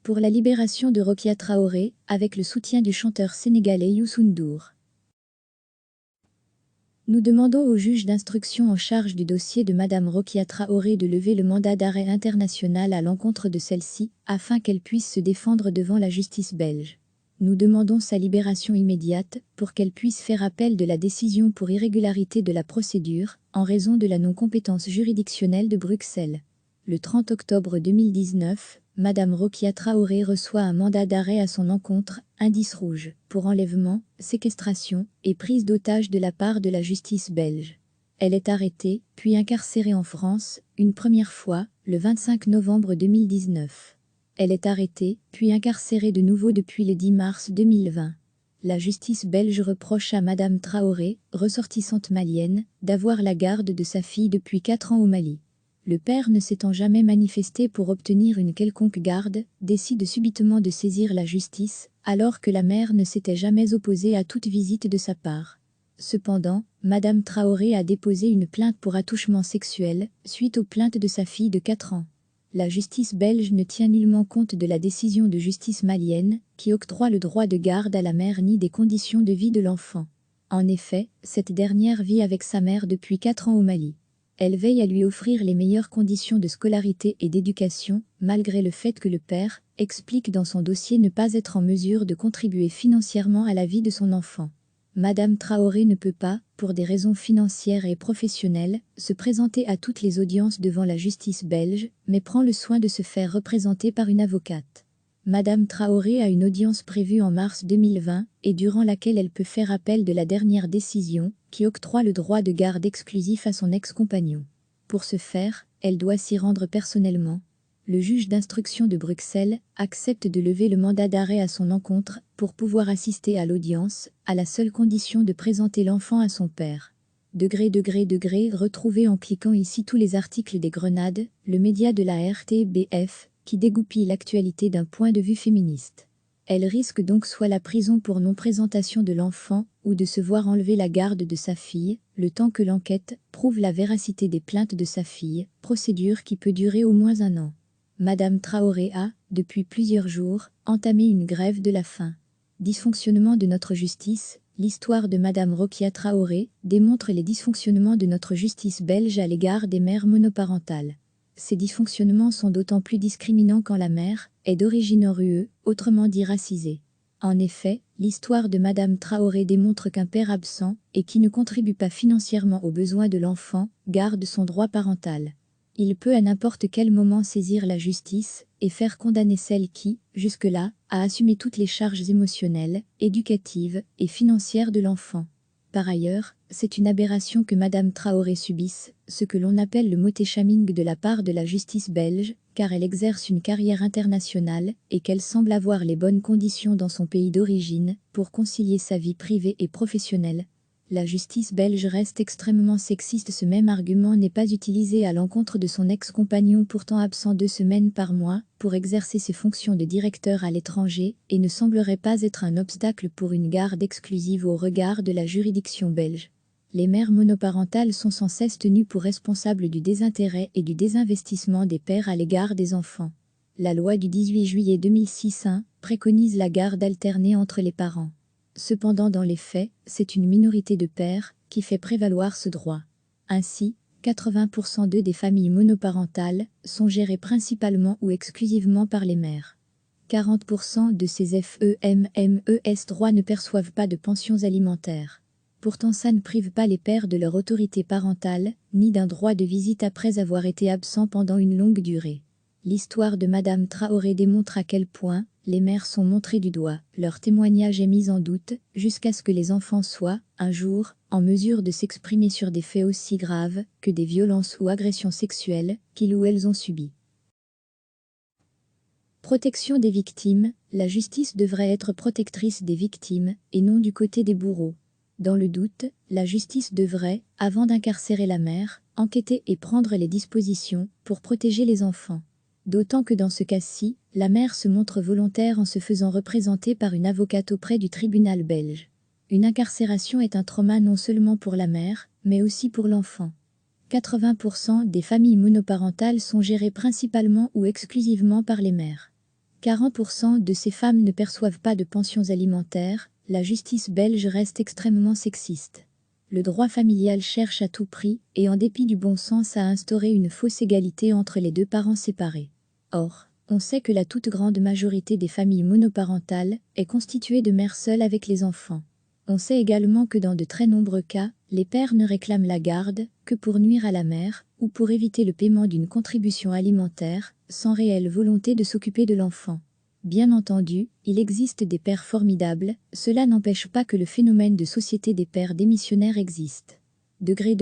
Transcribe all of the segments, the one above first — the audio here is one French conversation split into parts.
pour la libération de Rokia Traoré, avec le soutien du chanteur sénégalais Youssou N'Dour. Nous demandons au juge d'instruction en charge du dossier de Madame Rokia Traoré de lever le mandat d'arrêt international à l'encontre de celle-ci, afin qu'elle puisse se défendre devant la justice belge. Nous demandons sa libération immédiate, pour qu'elle puisse faire appel de la décision pour irrégularité de la procédure, en raison de la non-compétence juridictionnelle de Bruxelles. Le 30 octobre 2019, Madame Rokia Traoré reçoit un mandat d'arrêt à son encontre, indice rouge, pour enlèvement, séquestration et prise d'otage de la part de la justice belge. Elle est arrêtée, puis incarcérée en France, une première fois, le 25 novembre 2019. Elle est arrêtée, puis incarcérée de nouveau depuis le 10 mars 2020. La justice belge reproche à Madame Traoré, ressortissante malienne, d'avoir la garde de sa fille depuis 4 ans au Mali. Le père ne s'étant jamais manifesté pour obtenir une quelconque garde, décide subitement de saisir la justice, alors que la mère ne s'était jamais opposée à toute visite de sa part. Cependant, Madame Traoré a déposé une plainte pour attouchement sexuel, suite aux plaintes de sa fille de 4 ans. La justice belge ne tient nullement compte de la décision de justice malienne, qui octroie le droit de garde à la mère ni des conditions de vie de l'enfant. En effet, cette dernière vit avec sa mère depuis 4 ans au Mali. Elle veille à lui offrir les meilleures conditions de scolarité et d'éducation, malgré le fait que le père explique dans son dossier ne pas être en mesure de contribuer financièrement à la vie de son enfant. Madame Traoré ne peut pas, pour des raisons financières et professionnelles, se présenter à toutes les audiences devant la justice belge, mais prend le soin de se faire représenter par une avocate. Madame Traoré a une audience prévue en mars 2020, et durant laquelle elle peut faire appel de la dernière décision, qui octroie le droit de garde exclusif à son ex-compagnon. Pour ce faire, elle doit s'y rendre personnellement. Le juge d'instruction de Bruxelles accepte de lever le mandat d'arrêt à son encontre pour pouvoir assister à l'audience, à la seule condition de présenter l'enfant à son père. Retrouvez en cliquant ici tous les articles des Grenades, le média de la RTBF, qui dégoupille l'actualité d'un point de vue féministe. Elle risque donc soit la prison pour non-présentation de l'enfant, ou de se voir enlever la garde de sa fille, le temps que l'enquête prouve la véracité des plaintes de sa fille, procédure qui peut durer au moins 1 an. Madame Traoré a, depuis plusieurs jours, entamé une grève de la faim. Dysfonctionnement de notre justice. L'histoire de Madame Rokia Traoré démontre les dysfonctionnements de notre justice belge à l'égard des mères monoparentales. Ces dysfonctionnements sont d'autant plus discriminants quand la mère est d'origine RUE, autrement dit racisée. En effet, l'histoire de Madame Traoré démontre qu'un père absent, et qui ne contribue pas financièrement aux besoins de l'enfant, garde son droit parental. Il peut à n'importe quel moment saisir la justice et faire condamner celle qui, jusque-là, a assumé toutes les charges émotionnelles, éducatives et financières de l'enfant. Par ailleurs, c'est une aberration que Madame Traoré subisse, ce que l'on appelle le moté-shaming de la part de la justice belge, car elle exerce une carrière internationale et qu'elle semble avoir les bonnes conditions dans son pays d'origine pour concilier sa vie privée et professionnelle. La justice belge reste extrêmement sexiste. Ce même argument n'est pas utilisé à l'encontre de son ex-compagnon pourtant absent 2 semaines par mois pour exercer ses fonctions de directeur à l'étranger et ne semblerait pas être un obstacle pour une garde exclusive au regard de la juridiction belge. Les mères monoparentales sont sans cesse tenues pour responsables du désintérêt et du désinvestissement des pères à l'égard des enfants. La loi du 18 juillet 2006 préconise la garde alternée entre les parents. Cependant dans les faits, c'est une minorité de pères qui fait prévaloir ce droit. Ainsi, 80% des familles monoparentales sont gérées principalement ou exclusivement par les mères. 40% de ces FEMMES droits ne perçoivent pas de pensions alimentaires. Pourtant ça ne prive pas les pères de leur autorité parentale, ni d'un droit de visite après avoir été absents pendant une longue durée. L'histoire de Madame Traoré démontre à quel point les mères sont montrées du doigt, leur témoignage est mis en doute, jusqu'à ce que les enfants soient, un jour, en mesure de s'exprimer sur des faits aussi graves que des violences ou agressions sexuelles qu'ils ou elles ont subies. Protection des victimes. La justice devrait être protectrice des victimes et non du côté des bourreaux. Dans le doute, la justice devrait, avant d'incarcérer la mère, enquêter et prendre les dispositions pour protéger les enfants. D'autant que dans ce cas-ci, la mère se montre volontaire en se faisant représenter par une avocate auprès du tribunal belge. Une incarcération est un trauma non seulement pour la mère, mais aussi pour l'enfant. 80% des familles monoparentales sont gérées principalement ou exclusivement par les mères. 40% de ces femmes ne perçoivent pas de pensions alimentaires. La justice belge reste extrêmement sexiste. Le droit familial cherche à tout prix, et en dépit du bon sens, à instaurer une fausse égalité entre les deux parents séparés. Or, on sait que la toute grande majorité des familles monoparentales est constituée de mères seules avec les enfants. On sait également que dans de très nombreux cas, les pères ne réclament la garde que pour nuire à la mère ou pour éviter le paiement d'une contribution alimentaire, sans réelle volonté de s'occuper de l'enfant. Bien entendu, il existe des pères formidables, cela n'empêche pas que le phénomène de société des pères démissionnaires existe. Degré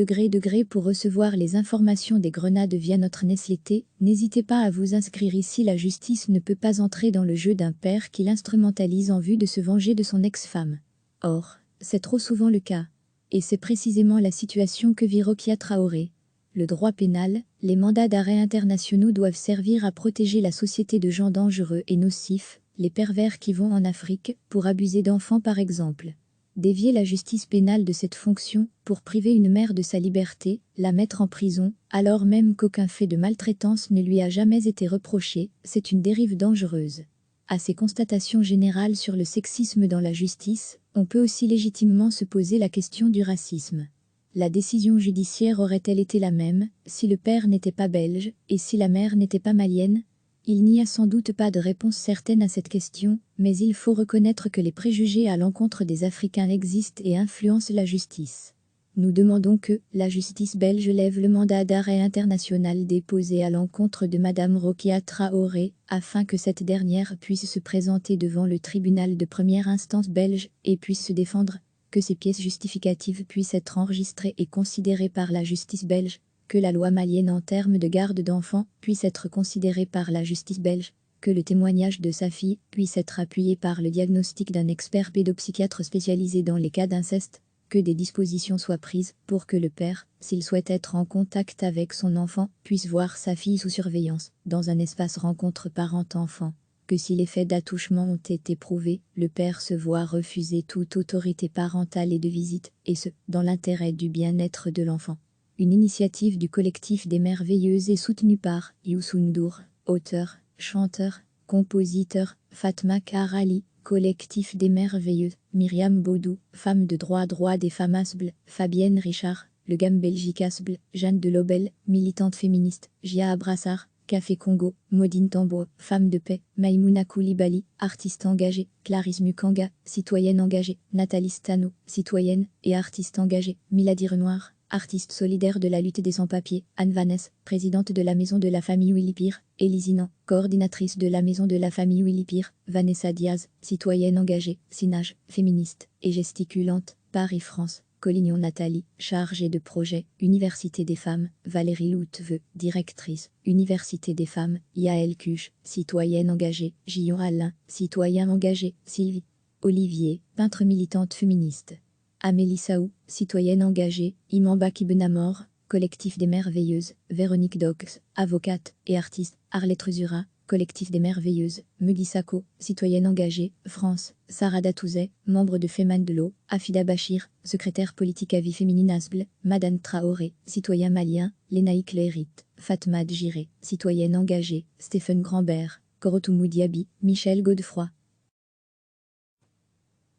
pour recevoir les informations des grenades via notre newsletter, n'hésitez pas à vous inscrire ici. La justice ne peut pas entrer dans le jeu d'un père qui l'instrumentalise en vue de se venger de son ex-femme. Or, c'est trop souvent le cas. Et c'est précisément la situation que vit Rokia Traoré. Le droit pénal, les mandats d'arrêt internationaux doivent servir à protéger la société de gens dangereux et nocifs, les pervers qui vont en Afrique pour abuser d'enfants par exemple. Dévier la justice pénale de cette fonction pour priver une mère de sa liberté, la mettre en prison, alors même qu'aucun fait de maltraitance ne lui a jamais été reproché, c'est une dérive dangereuse. À ces constatations générales sur le sexisme dans la justice, on peut aussi légitimement se poser la question du racisme. La décision judiciaire aurait-elle été la même si le père n'était pas belge et si la mère n'était pas malienne? Il n'y a sans doute pas de réponse certaine à cette question, mais il faut reconnaître que les préjugés à l'encontre des Africains existent et influencent la justice. Nous demandons que la justice belge lève le mandat d'arrêt international déposé à l'encontre de Madame Rokia Traoré, afin que cette dernière puisse se présenter devant le tribunal de première instance belge et puisse se défendre, que ses pièces justificatives puissent être enregistrées et considérées par la justice belge, que la loi malienne en termes de garde d'enfants puisse être considérée par la justice belge, que le témoignage de sa fille puisse être appuyé par le diagnostic d'un expert pédopsychiatre spécialisé dans les cas d'inceste, que des dispositions soient prises pour que le père, s'il souhaite être en contact avec son enfant, puisse voir sa fille sous surveillance, dans un espace rencontre parent-enfant, que si les faits d'attouchement ont été prouvés, le père se voit refuser toute autorité parentale et de visite, et ce, dans l'intérêt du bien-être de l'enfant. Une initiative du collectif des Merveilleuses est soutenue par Youssou N'Dour, auteur, chanteur, compositeur, Fatma Karali, collectif des Merveilleuses, Myriam Baudou, femme de droit des femmes Asbl, Fabienne Richard, le GAM Belgique Asbl, Jeanne de Lobel, militante féministe, Jia Abrassar, Café Congo, Maudine Tambo, femme de paix, Maïmouna Koulibaly, artiste engagée, Clarisse Mukanga, citoyenne engagée, Nathalie Stano, citoyenne et artiste engagée, Milady Renoir, artiste solidaire de la lutte des sans-papiers, Anne Vanesse, présidente de la Maison de la Famille Willipire, Élisinan, coordinatrice de la Maison de la Famille Willipire, Vanessa Diaz, citoyenne engagée, Sinage, féministe et gesticulante, Paris-France. Collignon Nathalie, chargée de projet, Université des femmes, Valérie Louteveux, directrice, Université des femmes, Yaël Cuche, citoyenne engagée, Gillon Alain, citoyen engagé, Sylvie Olivier, peintre militante féministe. Amélie Saou, citoyenne engagée, Imamba Kibenamor, collectif des Merveilleuses, Véronique Dox, avocate et artiste, Arlette Rusura, collectif des Merveilleuses, Mugui Sako, citoyenne engagée, France, Sarah Datouzet, membre de Feman de l'eau, Afida Bachir, secrétaire politique à vie féminine Asbl, Madame Traoré, citoyen malien, Lénaïque Lérit, Fatma Djiré, citoyenne engagée, Stéphane Grambert, Korotoumou Diaby, Michel Godefroy.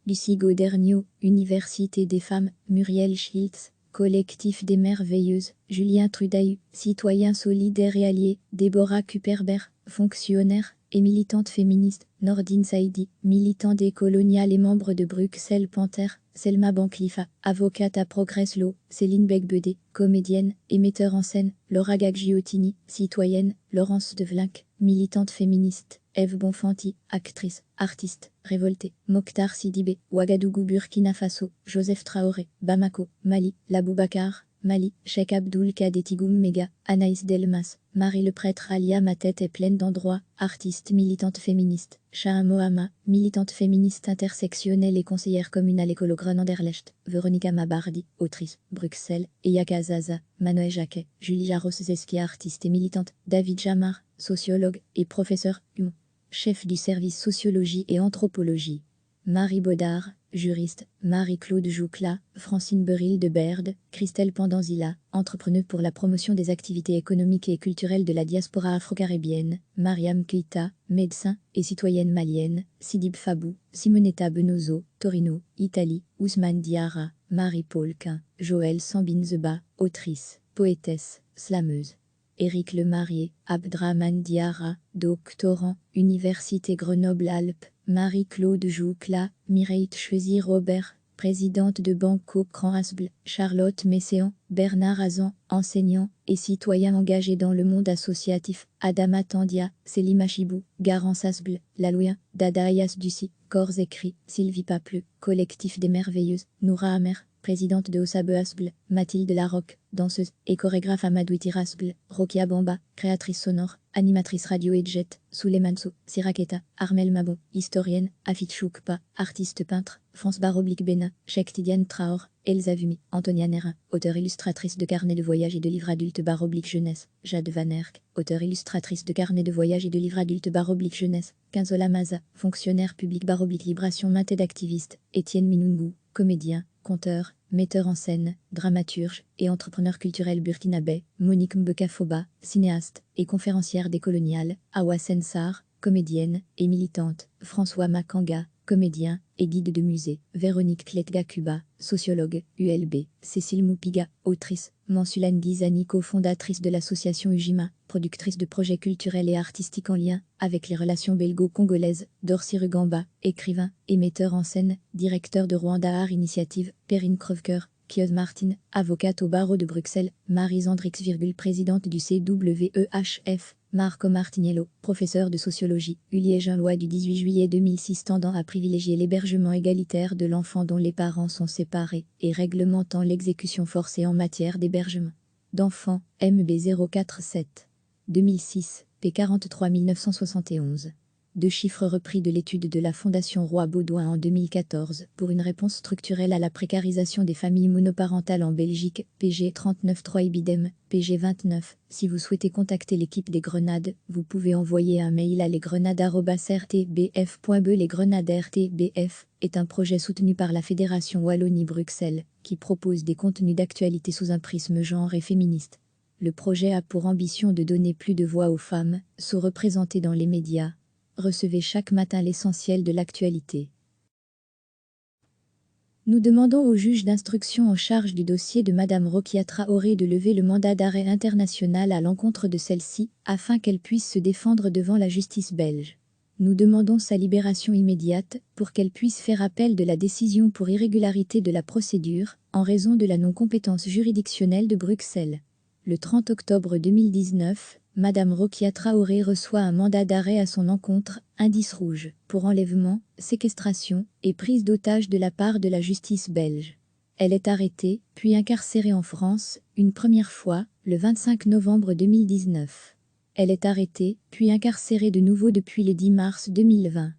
Lucie Godernio, Université des femmes, Muriel Schiltz, collectif des Merveilleuses, Julien Trudaï, citoyen solidaire et allié, Déborah Kuperber, fonctionnaire et militante féministe, Nordine Saïdi, militant des coloniales et membre de Bruxelles Panthère, Selma Banklifa, avocate à Progress Law, Céline Becbedé, comédienne et metteur en scène, Laura Gaggiottini, citoyenne, Laurence Devlinck, militante féministe, Ève Bonfanti, actrice, artiste, révoltée, Mokhtar Sidibé, Ouagadougou Burkina Faso, Joseph Traoré, Bamako, Mali, Laboubakar, Mali, Cheikh Abdoul Kader Tigoum Mega, Anaïs Delmas, Marie le prêtre Alia Ma tête est pleine d'endroits, artiste militante féministe, Shaha Mohama, militante féministe intersectionnelle et conseillère communale écolo Anderlecht, Véronica Mabardi, autrice, Bruxelles, Eyaka Zaza, Manoë Jacquet, Julia Roszeski artiste et militante, David Jamar, sociologue et professeur, chef du service sociologie et anthropologie. Marie Baudard, juristes, Marie-Claude Joucla, Francine Beryl de Berde, Christelle Pandanzila, entrepreneuse pour la promotion des activités économiques et culturelles de la diaspora afro-caribéenne, Mariam Keita, médecin et citoyenne malienne, Sidib Fabou, Simonetta Benozo, Torino, Italie, Ousmane Diarra, Marie-Paul Quin, Joëlle Sambinzeba, autrice, poétesse, slameuse. Éric Lemarié, Abdrahmane Diarra, doctorant, Université Grenoble-Alpes, Marie-Claude Joucla, Mireille Tchesi-Robert, présidente de Banco Grand Asbl, Charlotte Messéan, Bernard Azan, enseignant et citoyen engagé dans le monde associatif, Adama Tandia, Selima Chibou, Garance Asbl, Lalouien, Dada Ayas Dussi, Corps écrit, Sylvie Papleux, Collectif des Merveilleuses, Noura Amer, présidente de Osabe Asbl, Mathilde Larocque, danseuse et chorégraphe Amadou Rasbl, Rokia Bamba, créatrice sonore, animatrice radio et jet, Souleymane Siraketa, Armel Mabon, historienne, Afid Choukpa, artiste peintre, France Baroblique Bénin, Cheikh Tidiane Traor, Elsa Vumi, Antonia Nérin, auteure illustratrice de carnets de voyage et de livres adultes Baroblique Jeunesse, Jade Van Erck, auteure illustratrice de carnets de voyage et de livres adultes Baroblique Jeunesse, Quinzola Maza, fonctionnaire public Baroblique Libération Maté d'activiste, Étienne Minungu, comédien, conteur, metteur en scène, dramaturge et entrepreneur culturel burkinabé, Monique Mbeka-Foba, cinéaste et conférencière décoloniale, Awa Sensar, comédienne et militante, François Makanga, comédien et guide de musée, Véronique Kletga-Kuba, sociologue, ULB, Cécile Moupiga, autrice, Mansulane Gizani, cofondatrice de l'association Ujima, productrice de projets culturels et artistiques en lien avec les relations belgo-congolaises, Dorcy Rugamba, écrivain et metteur en scène, directeur de Rwanda Art Initiative, Perrine Krevker, Kios Martin, avocate au barreau de Bruxelles, Marie Zandrix, présidente du CWEHF, Marco Martiniello, professeur de sociologie, Uliégeun loi du 18 juillet 2006 tendant à privilégier l'hébergement égalitaire de l'enfant dont les parents sont séparés et réglementant l'exécution forcée en matière d'hébergement d'enfants, MB 047. 2006, P 43 971. Deux chiffres repris de l'étude de la Fondation Roi Baudouin en 2014 pour une réponse structurelle à la précarisation des familles monoparentales en Belgique, PG 39.3 Ibidem, PG 29. Si vous souhaitez contacter l'équipe des Grenades, vous pouvez envoyer un mail à lesgrenades@rtbf.be. Les Grenades RTBF est un projet soutenu par la Fédération Wallonie-Bruxelles, qui propose des contenus d'actualité sous un prisme genre et féministe. Le projet a pour ambition de donner plus de voix aux femmes, sous-représentées dans les médias. Recevez chaque matin l'essentiel de l'actualité. Nous demandons au juge d'instruction en charge du dossier de Madame Rokia Traoré de lever le mandat d'arrêt international à l'encontre de celle-ci, afin qu'elle puisse se défendre devant la justice belge. Nous demandons sa libération immédiate, pour qu'elle puisse faire appel de la décision pour irrégularité de la procédure, en raison de la non-compétence juridictionnelle de Bruxelles. Le 30 octobre 2019, Madame Rokia Traoré reçoit un mandat d'arrêt à son encontre, indice rouge, pour enlèvement, séquestration et prise d'otage de la part de la justice belge. Elle est arrêtée, puis incarcérée en France, une première fois, le 25 novembre 2019. Elle est arrêtée, puis incarcérée de nouveau depuis le 10 mars 2020.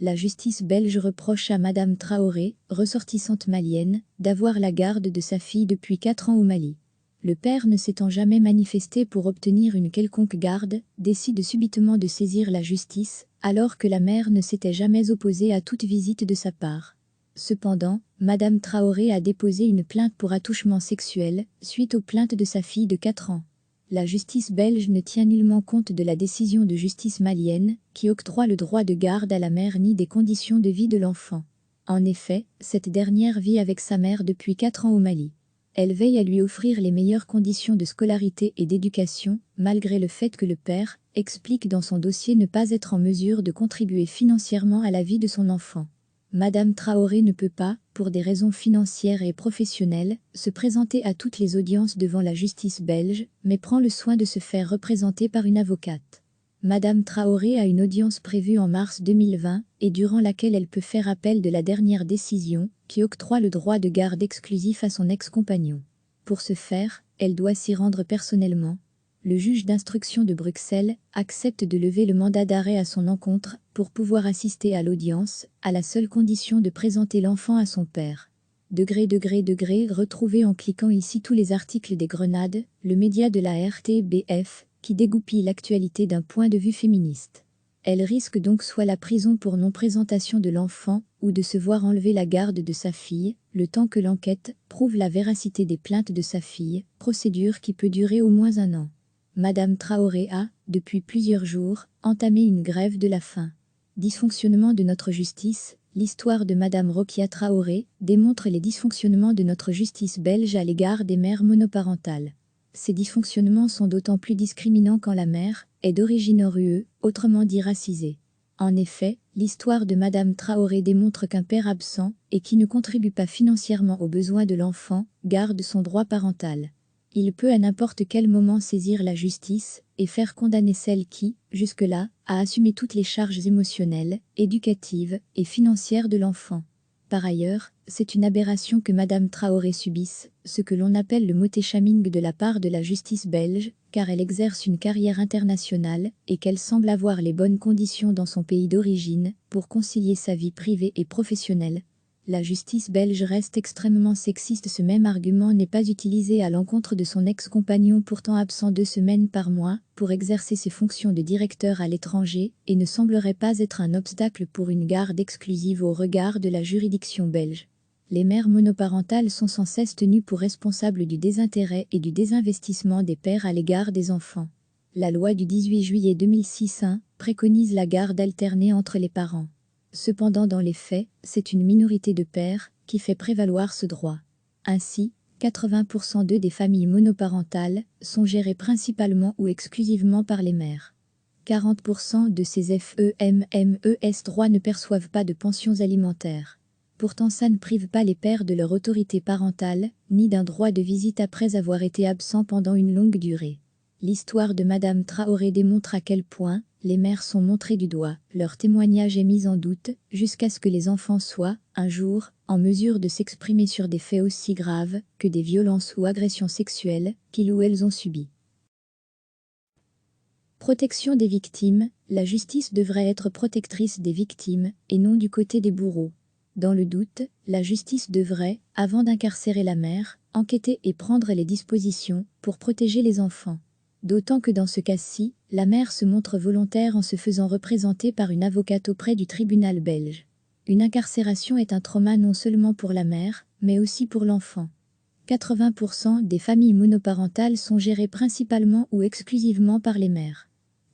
La justice belge reproche à Madame Traoré, ressortissante malienne, d'avoir la garde de sa fille depuis 4 ans au Mali. Le père ne s'étant jamais manifesté pour obtenir une quelconque garde, décide subitement de saisir la justice, alors que la mère ne s'était jamais opposée à toute visite de sa part. Cependant, Madame Traoré a déposé une plainte pour attouchement sexuel, suite aux plaintes de sa fille de 4 ans. La justice belge ne tient nullement compte de la décision de justice malienne, qui octroie le droit de garde à la mère ni des conditions de vie de l'enfant. En effet, cette dernière vit avec sa mère depuis 4 ans au Mali. Elle veille à lui offrir les meilleures conditions de scolarité et d'éducation, malgré le fait que le père explique dans son dossier ne pas être en mesure de contribuer financièrement à la vie de son enfant. Madame Traoré ne peut pas, pour des raisons financières et professionnelles, se présenter à toutes les audiences devant la justice belge, mais prend le soin de se faire représenter par une avocate. Madame Traoré a une audience prévue en mars 2020, et durant laquelle elle peut faire appel de la dernière décision, qui octroie le droit de garde exclusif à son ex-compagnon. Pour ce faire, elle doit s'y rendre personnellement. Le juge d'instruction de Bruxelles accepte de lever le mandat d'arrêt à son encontre pour pouvoir assister à l'audience, à la seule condition de présenter l'enfant à son père. Retrouvez en cliquant ici tous les articles des Grenades, le média de la RTBF, qui dégoupille l'actualité d'un point de vue féministe. Elle risque donc soit la prison pour non-présentation de l'enfant ou de se voir enlever la garde de sa fille, le temps que l'enquête prouve la véracité des plaintes de sa fille, procédure qui peut durer au moins 1 an. Madame Traoré a, depuis plusieurs jours, entamé une grève de la faim. Dysfonctionnement de notre justice. L'histoire de Madame Rokia Traoré démontre les dysfonctionnements de notre justice belge à l'égard des mères monoparentales. Ces dysfonctionnements sont d'autant plus discriminants quand la mère est d'origine hors-UE, autrement dit racisée. En effet, l'histoire de Madame Traoré démontre qu'un père absent et qui ne contribue pas financièrement aux besoins de l'enfant garde son droit parental. Il peut à n'importe quel moment saisir la justice et faire condamner celle qui, jusque-là, a assumé toutes les charges émotionnelles, éducatives et financières de l'enfant. Par ailleurs, c'est une aberration que Madame Traoré subisse, ce que l'on appelle le moté-shaming de la part de la justice belge, car elle exerce une carrière internationale et qu'elle semble avoir les bonnes conditions dans son pays d'origine pour concilier sa vie privée et professionnelle. La justice belge reste extrêmement sexiste. Ce même argument n'est pas utilisé à l'encontre de son ex-compagnon pourtant absent 2 semaines par mois pour exercer ses fonctions de directeur à l'étranger et ne semblerait pas être un obstacle pour une garde exclusive au regard de la juridiction belge. Les mères monoparentales sont sans cesse tenues pour responsables du désintérêt et du désinvestissement des pères à l'égard des enfants. La loi du 18 juillet 2006 préconise la garde alternée entre les parents. Cependant, dans les faits, c'est une minorité de pères qui fait prévaloir ce droit. Ainsi, 80% des familles monoparentales sont gérées principalement ou exclusivement par les mères. 40% de ces FEMMES droits ne perçoivent pas de pensions alimentaires. Pourtant, ça ne prive pas les pères de leur autorité parentale, ni d'un droit de visite après avoir été absents pendant une longue durée. L'histoire de Madame Traoré démontre à quel point les mères sont montrées du doigt, leur témoignage est mis en doute, jusqu'à ce que les enfants soient, un jour, en mesure de s'exprimer sur des faits aussi graves que des violences ou agressions sexuelles qu'ils ou elles ont subies. Protection des victimes. La justice devrait être protectrice des victimes et non du côté des bourreaux. Dans le doute, la justice devrait, avant d'incarcérer la mère, enquêter et prendre les dispositions pour protéger les enfants. D'autant que dans ce cas-ci, la mère se montre volontaire en se faisant représenter par une avocate auprès du tribunal belge. Une incarcération est un trauma non seulement pour la mère, mais aussi pour l'enfant. 80% des familles monoparentales sont gérées principalement ou exclusivement par les mères.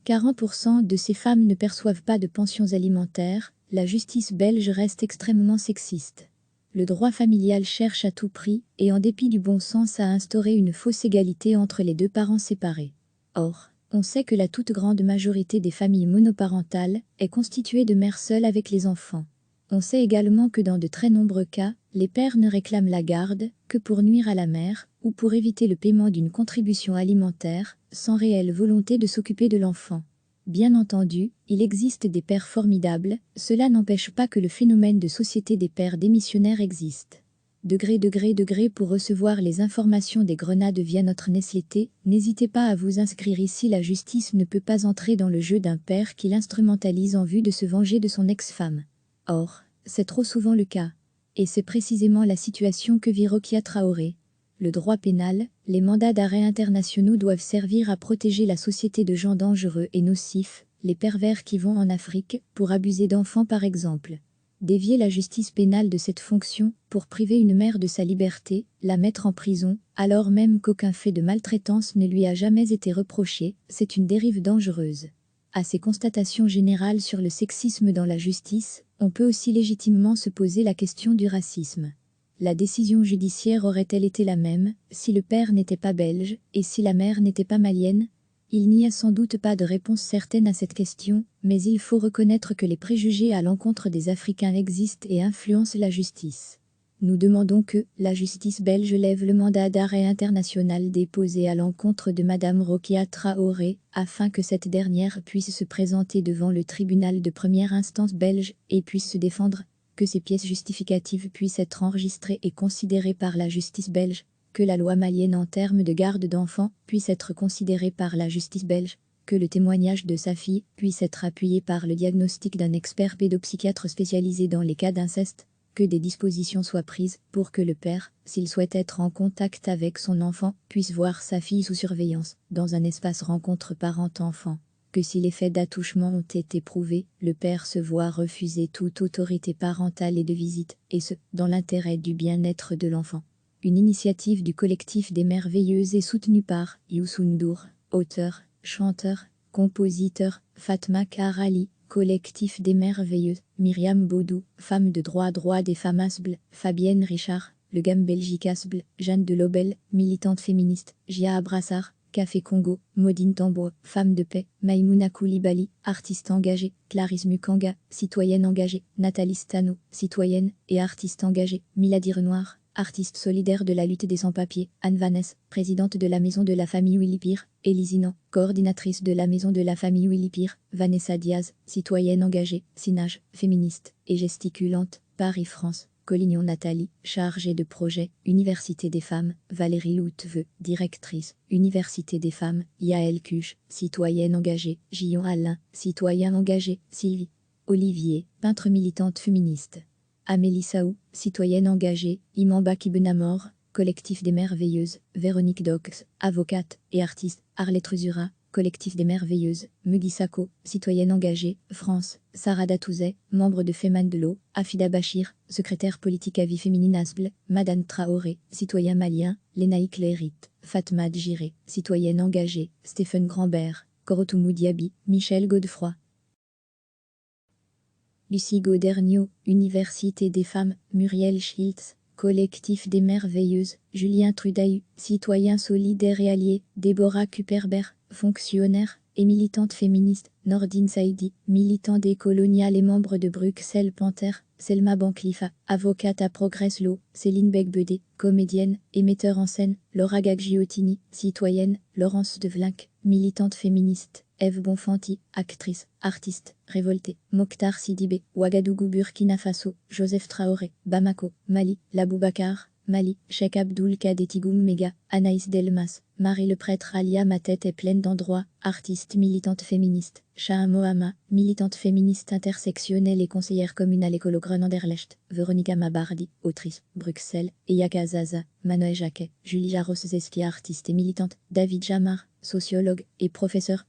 40% de ces femmes ne perçoivent pas de pensions alimentaires. La justice belge reste extrêmement sexiste. Le droit familial cherche à tout prix, et en dépit du bon sens, à instaurer une fausse égalité entre les 2 parents séparés. Or, on sait que la toute grande majorité des familles monoparentales est constituée de mères seules avec les enfants. On sait également que dans de très nombreux cas, les pères ne réclament la garde que pour nuire à la mère ou pour éviter le paiement d'une contribution alimentaire, sans réelle volonté de s'occuper de l'enfant. Bien entendu, il existe des pères formidables, cela n'empêche pas que le phénomène de société des pères démissionnaires existe. Degré pour recevoir les informations des grenades via notre newsletter, n'hésitez pas à vous inscrire ici. La justice ne peut pas entrer dans le jeu d'un père qui l'instrumentalise en vue de se venger de son ex-femme. Or, c'est trop souvent le cas. Et c'est précisément la situation que vit Rokia Traoré. Le droit pénal, les mandats d'arrêt internationaux doivent servir à protéger la société de gens dangereux et nocifs, les pervers qui vont en Afrique pour abuser d'enfants par exemple. Dévier la justice pénale de cette fonction pour priver une mère de sa liberté, la mettre en prison, alors même qu'aucun fait de maltraitance ne lui a jamais été reproché, c'est une dérive dangereuse. À ces constatations générales sur le sexisme dans la justice, on peut aussi légitimement se poser la question du racisme. La décision judiciaire aurait-elle été la même si le père n'était pas belge et si la mère n'était pas malienne? Il n'y a sans doute pas de réponse certaine à cette question, mais il faut reconnaître que les préjugés à l'encontre des Africains existent et influencent la justice. Nous demandons que la justice belge lève le mandat d'arrêt international déposé à l'encontre de Madame Rokia Traoré, afin que cette dernière puisse se présenter devant le tribunal de première instance belge et puisse se défendre, que ces pièces justificatives puissent être enregistrées et considérées par la justice belge, que la loi malienne en termes de garde d'enfants puisse être considérée par la justice belge, que le témoignage de sa fille puisse être appuyé par le diagnostic d'un expert pédopsychiatre spécialisé dans les cas d'inceste, que des dispositions soient prises pour que le père, s'il souhaite être en contact avec son enfant, puisse voir sa fille sous surveillance, dans un espace rencontre parent-enfant, que si les faits d'attouchement ont été prouvés, le père se voit refuser toute autorité parentale et de visite, et ce, dans l'intérêt du bien-être de l'enfant. Une initiative du collectif des Merveilleuses est soutenue par Youssou N'Dour, auteur, chanteur, compositeur, Fatma Karali, collectif des Merveilleuses, Myriam Baudou, femme de droit des femmes Asbl, Fabienne Richard, le GAM Belgique Asbl, Jeanne de Lobel, militante féministe, Jia Abrassar, Café Congo, Maudine Tambour, femme de paix, Maïmouna Koulibaly, artiste engagée, Clarisse Mukanga, citoyenne engagée, Nathalie Stano, citoyenne et artiste engagée, Milady Renoir, artiste solidaire de la lutte des sans-papiers, Anne Vanesse, présidente de la Maison de la Famille Willipire, Élise Inan, coordinatrice de la Maison de la Famille Willipire, Vanessa Diaz, citoyenne engagée, Sinage, féministe et gesticulante, Paris-France. Collignon Nathalie, chargée de projet, Université des femmes, Valérie Louteveux, directrice, Université des femmes, Yaël Cuche, citoyenne engagée, Gillon Alain, citoyen engagé, Sylvie Olivier, peintre militante féministe. Amélie Saou, citoyenne engagée, Imamba Kibenamor, collectif des Merveilleuses, Véronique Dox, avocate et artiste, Arlette Rusura, collectif des Merveilleuses, Mugui Sako, citoyenne engagée, France, Sarah Datouzet, membre de Feman de l'eau, Afida Bachir, secrétaire politique à vie féminine Asbl, Madane Traoré, citoyen malien, Lénaïque Lérit, Fatma Djiré, citoyenne engagée, Stéphane Grambert, Korotoumou Diaby, Michel Godefroy. Lucie Godernio, Université des femmes, Muriel Schiltz, collectif des Merveilleuses, Julien Trudaï, citoyen solidaire et allié, Déborah Kuperber, fonctionnaire et militante féministe, Nordine Saïdi, militant des coloniales et membre de Bruxelles Panthère, Selma Banklifa, avocate à Progress Law, Céline Becbedé, comédienne et metteur en scène, Laura Gaggiottini, citoyenne, Laurence Devlinck, militante féministe, Ève Bonfanti, actrice, artiste, révoltée, Mokhtar Sidibé, Ouagadougou Burkina Faso, Joseph Traoré, Bamako, Mali, Laboubakar, Mali, Cheikh Abdoul Kader Tigoum Mega, Anaïs Delmas, Marie le prêtre Alia Ma tête est pleine d'endroits, artiste militante féministe, Shaha Mohama, militante féministe intersectionnelle et conseillère communale écolo Grenanderlecht, Véronica Mabardi, autrice, Bruxelles, Eyaka Zaza, Manoë Jacquet, Julie Jarros-Zeski artiste et militante, David Jamar, sociologue et professeur,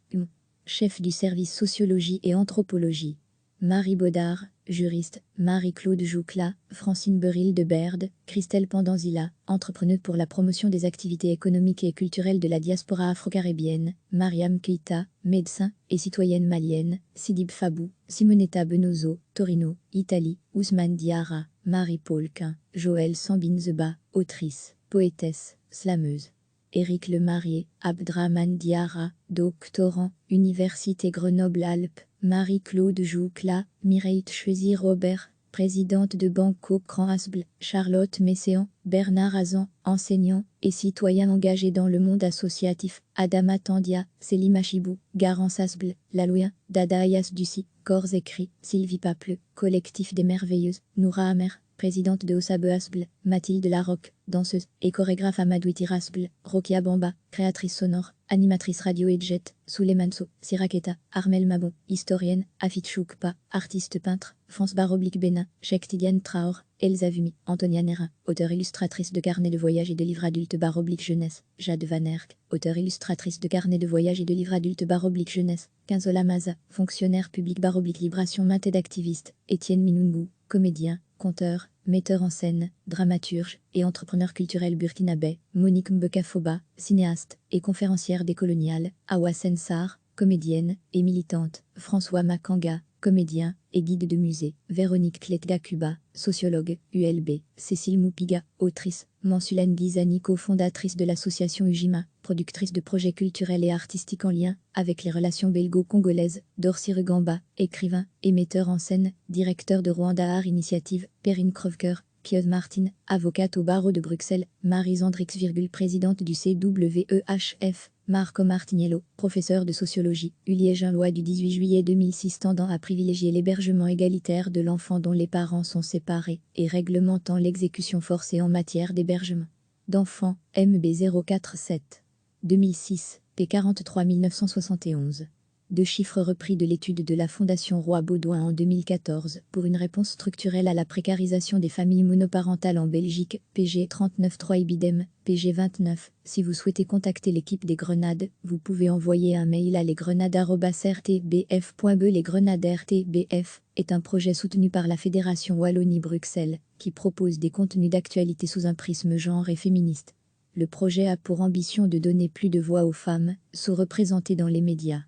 chef du service sociologie et anthropologie. Marie Baudard, juriste, Marie-Claude Joucla, Francine Beryl de Berde, Christelle Pandanzila, entrepreneuse pour la promotion des activités économiques et culturelles de la diaspora afro-caribéenne, Mariam Keïta, médecin et citoyenne malienne, Sidib Fabou, Simonetta Benozo, Torino, Italie, Ousmane Diarra, Marie-Paul Quin, Joëlle Sambinzeba, autrice, poétesse, slameuse. Éric Lemarié, Abdraman Diarra, doctorant, Université Grenoble-Alpes, Marie-Claude Joucla, Mireille Tchesi-Robert, présidente de Banco Grand Asbl, Charlotte Messéan, Bernard Azan, enseignant et citoyen engagé dans le monde associatif, Adama Tandia, Célim Achibou, Garance Asbl, Lalouien, Dada Ayas Dussi, Corps écrit, Sylvie Papleux, collectif des Merveilleuses, Noura Amer, présidente de Osabe Asbl, Mathilde Larocque, danseuse et chorégraphe Amadouiti Rasbl, Rokia Bamba, créatrice sonore, animatrice radio et jet, Souleymane Siraketa, Armel Mabon, historienne, Afid Choukpa, artiste peintre, France Baroblique Bénin, Cheikh Tidiane Traor, Elsa Vumi, Antonia Nera, auteure illustratrice de carnets de voyage et de livres adultes Baroblique Jeunesse, Jade Van Erck, auteure illustratrice de carnets de voyage et de livres adultes Baroblique Jeunesse, Quinzola Maza, fonctionnaire public Baroblique Libération Mainte d'activiste, Étienne Minungu, comédien, conteur, metteur en scène, dramaturge et entrepreneur culturel burkinabé, Monique Mbekafoba, cinéaste et conférencière décoloniale, Awa Sensar, comédienne et militante, François Makanga, comédien et guide de musée, Véronique Kletga-Kuba, sociologue, ULB, Cécile Moupiga, autrice, Mansulane Guizani, cofondatrice de l'association Ujima, productrice de projets culturels et artistiques en lien avec les relations belgo-congolaises, Dorcy Rugamba, écrivain et metteur en scène, directeur de Rwanda Art Initiative, Perrine Krevker, Pieux Martin, avocate au barreau de Bruxelles, Marie Zandrix, présidente du CWEHF, Marco Martiniello, professeur de sociologie, Uliège, une loi du 18 juillet 2006 tendant à privilégier l'hébergement égalitaire de l'enfant dont les parents sont séparés et réglementant l'exécution forcée en matière d'hébergement d'enfants, MB 047. 2006, P 43 1971. Deux chiffres repris de l'étude de la Fondation Roi Baudouin en 2014 pour une réponse structurelle à la précarisation des familles monoparentales en Belgique, PG 39.3 Ibidem, PG 29. Si vous souhaitez contacter l'équipe des Grenades, vous pouvez envoyer un mail à lesgrenades@rtbf.be. Les Grenades RTBF est un projet soutenu par la Fédération Wallonie-Bruxelles, qui propose des contenus d'actualité sous un prisme genre et féministe. Le projet a pour ambition de donner plus de voix aux femmes, sous-représentées dans les médias.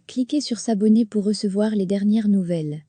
Cliquez sur s'abonner pour recevoir les dernières nouvelles.